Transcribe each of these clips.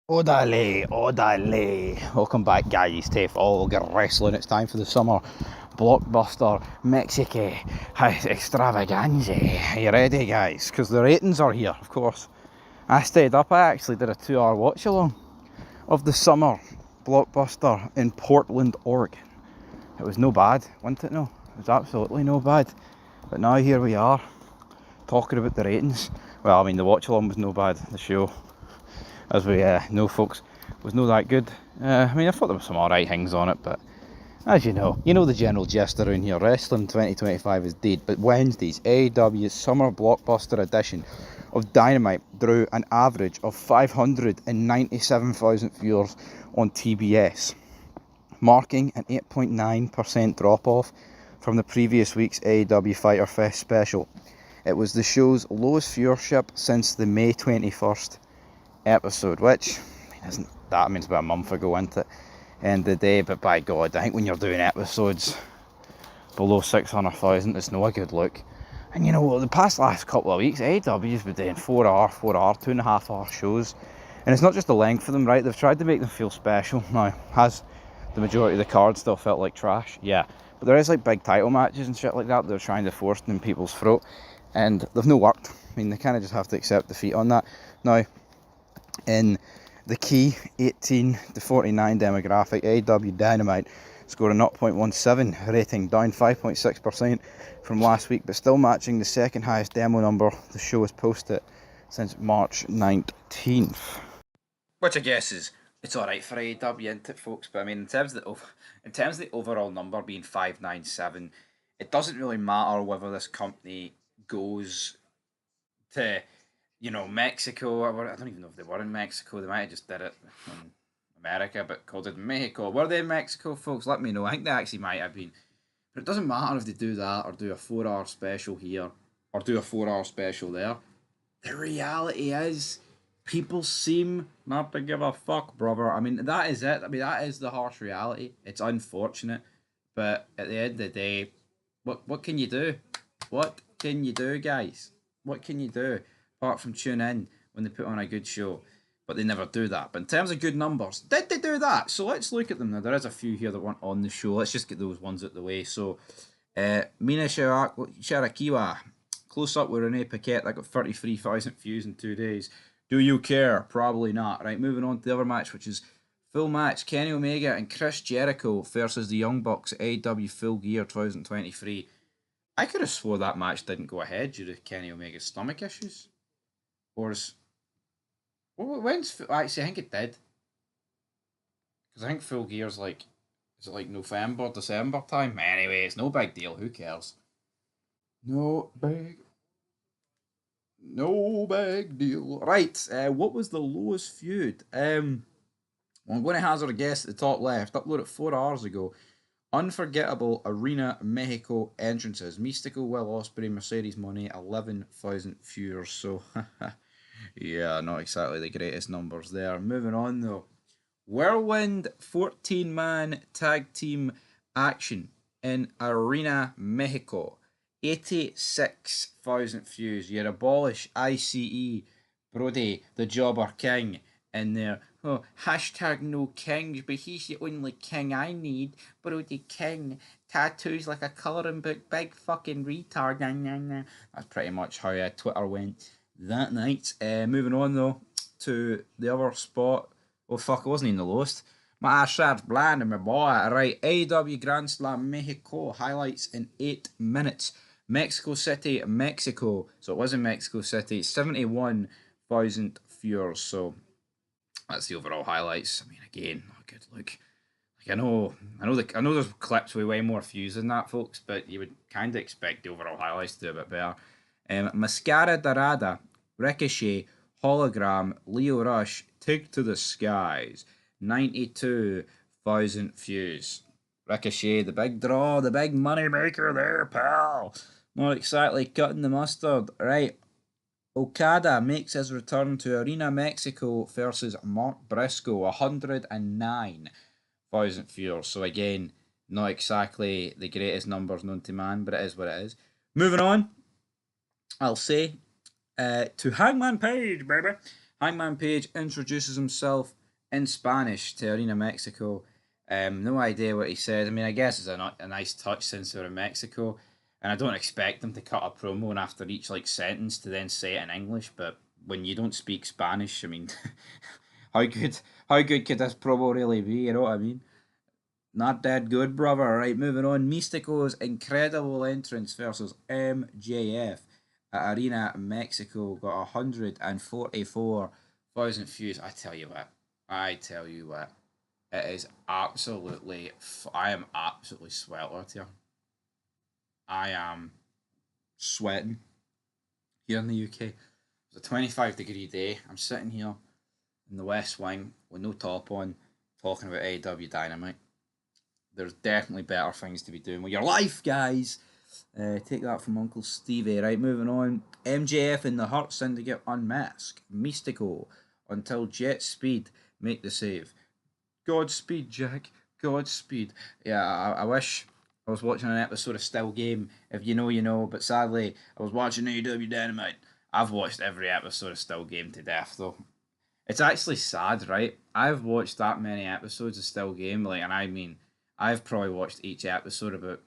Odale, odale. Welcome back, guys, to All Get Wrestling. It's time for the summer blockbuster Mexique extravaganza. Are you ready, guys? Because the ratings are here, of course. I stayed up. I actually did a 2 hour watch along of the summer blockbuster in Portland, Oregon. It was no bad, wasn't it? No, it was absolutely no bad. But now here we are, talking about the ratings. Well, I mean, the watch along was no bad. The show, as we know, folks, was not that good. I mean, I thought there were some alright things on it, but as you know the general gist around here. Wrestling 2025 is dead, but Wednesday's AEW's summer blockbuster edition of Dynamite drew an average of 597,000 viewers on TBS, marking an 8.9% drop-off from the previous week's AEW Fyter Fest special. It was the show's lowest viewership since the May 21st episode, which isn't that, I mean, it's about a month ago, isn't it? End of the day, but by God, I think when you're doing episodes below 600,000, it's not a good look. And you know, the last couple of weeks, AEW's been doing 4 hour, 2.5 hour shows. And it's not just the length of them, right? They've tried to make them feel special. Now, has the majority of the cards still felt like trash? Yeah. But there is like big title matches and shit like that they're trying to force in people's throat. And they've no worked. I mean, they kind of just have to accept defeat on that. Now, in the key 18 to 49 demographic, AEW Dynamite scored a 0.17 rating, down 5.6% from last week, but still matching the second highest demo number the show has posted since March 19th. Which I guess is, it's alright for AEW, isn't it, folks? But I mean, in terms of the overall number being 597, it doesn't really matter whether this company goes to, Mexico. I don't even know if they were in Mexico. They might have just did it in America, but called it Mexico. Were they in Mexico, folks? Let me know. I think they actually might have been. But it doesn't matter if they do that or do a 4 hour special here or do a 4 hour special there. The reality is, people seem not to give a fuck, brother. I mean, that is it. I mean, that is the harsh reality. It's unfortunate, but at the end of the day, what can you do? What can you do, guys? What can you do apart from tune in when they put on a good show? But they never do that. But in terms of good numbers, did they do that? So let's look at them now. There is a few here that weren't on the show. Let's just get those ones out the way. So, Mina Shirakiwa, close up with Renee Paquette, that got 33,000 views in 2 days. Do you care? Probably not. Right, moving on to the other match, which is full match Kenny Omega and Chris Jericho versus the Young Bucks at AEW Full Gear 2023. I could have swore that match didn't go ahead due to Kenny Omega's stomach issues. Or is. When's. Actually, I think it did. Because I think Full Gear's like. Is it like November, December time? Anyway, it's no big deal. Who cares? No big. No big deal. Right, what was the lowest feud? Well, I'm going to hazard a guess at the top left. Uploaded 4 hours ago. Unforgettable Arena Mexico entrances. Mystical, Will Ospreay, Mercedes Moné, 11,000 viewers. So, yeah, not exactly the greatest numbers there. Moving on though. Whirlwind 14-man tag team action in Arena Mexico. 86,000 views. You abolish ICE, Brody, the Jobber King, in there. Oh, hashtag no kings, but he's the only king I need. Brody King. Tattoos like a colouring book. Big fucking retard. That's pretty much how Twitter went that night. Moving on though to the other spot. Oh fuck, it wasn't even the lowest. My ass starts blind and my boy. Right, AEW Grand Slam Mexico highlights in 8 minutes. Mexico City, Mexico. So it was in Mexico City. 71,000 viewers. So that's the overall highlights. I mean, again, not a good look. Like I know there's clips with way more views than that, folks, but you would kind of expect the overall highlights to do a bit better. Mascara Dorada, Ricochet, Hologram, Leo Rush, Take to the Skies, 92,000 views. Ricochet, the big draw, the big money maker there, pal. Not exactly cutting the mustard. Right, Okada makes his return to Arena Mexico versus Mark Briscoe, 109,000 viewers. So again, not exactly the greatest numbers known to man, but it is what it is. Moving on, I'll say to Hangman Page, baby. Hangman Page introduces himself in Spanish to Arena Mexico. No idea what he said. I mean, I guess it's a nice touch since they're in Mexico, and I don't expect them to cut a promo and after each like sentence to then say it in English. But when you don't speak Spanish, I mean, how good how good could this promo really be? You know what I mean? Not that good, brother. Right, moving on. Mystico's incredible entrance versus MJF at Arena Mexico got 144,000 views. I tell you what. I tell you what. It is absolutely. I am absolutely sweating here. I am sweating here in the UK. It's a 25-degree day. I'm sitting here in the West Wing with no top on, talking about AEW Dynamite. There's definitely better things to be doing with your life, guys. Take that from Uncle Stevie. Right, moving on. MJF and the Hurt Syndicate unmask Mystico until Jet Speed make the save. Godspeed, Jack. Godspeed. Yeah, I wish I was watching an episode of Still Game. If you know, you know. But sadly, I was watching AEW Dynamite. I've watched every episode of Still Game to death, though. It's actually sad, right? I've watched that many episodes of Still Game, like, and I mean, I've probably watched each episode about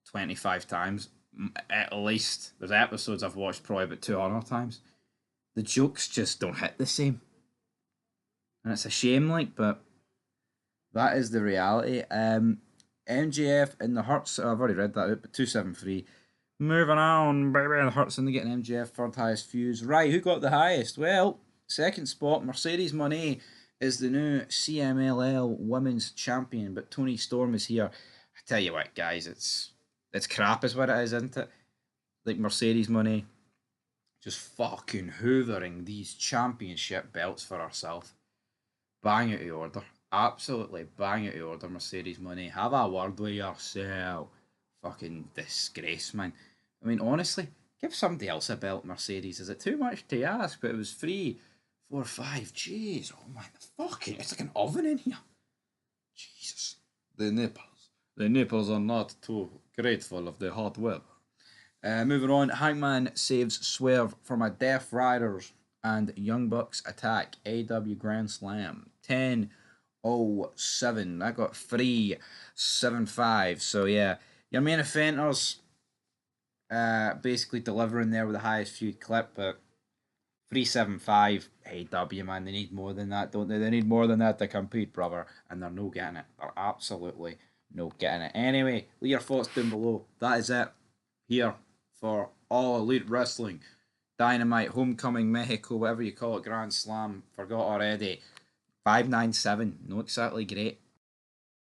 25 times at least. There's episodes I've watched probably about 200 times. The jokes just don't hit the same, and it's a shame, like, but that is the reality. MJF and the Hurts. I've already read that out, but 273. Moving on, baby. The Hurts and they getting MJF third highest views. Right, who got the highest? Well, second spot, Mercedes Moné is the new CMLL Women's Champion, but Toni Storm is here. I tell you what, guys, it's crap, is what it is, isn't it? Like Mercedes Moné just fucking hoovering these championship belts for herself. Bang out of order. Absolutely bang out of order, Mercedes Moné. Have a word with yourself. Fucking disgrace, man. I mean, honestly, give somebody else a belt, Mercedes. Is it too much to ask? But it was 3, 4, 5. Jeez, oh man, fucking, it's like an oven in here. Jesus. The nipples. The nipples are not too grateful of the hot weather. Moving on, Hangman saves Swerve from a Death Riders and Young Bucks attack. AW Grand Slam. 10:07. That got 3:75. So yeah, your main eventers basically delivering there with the highest viewed clip, but 375. AW, man, they need more than that, don't they? They need more than that to compete, brother, and they're no getting it. They're absolutely no getting it. Anyway, leave your thoughts down below. That is it here for All Elite Wrestling. Dynamite, Homecoming, Mexico, whatever you call it, Grand Slam. Forgot already. 597. Not exactly great.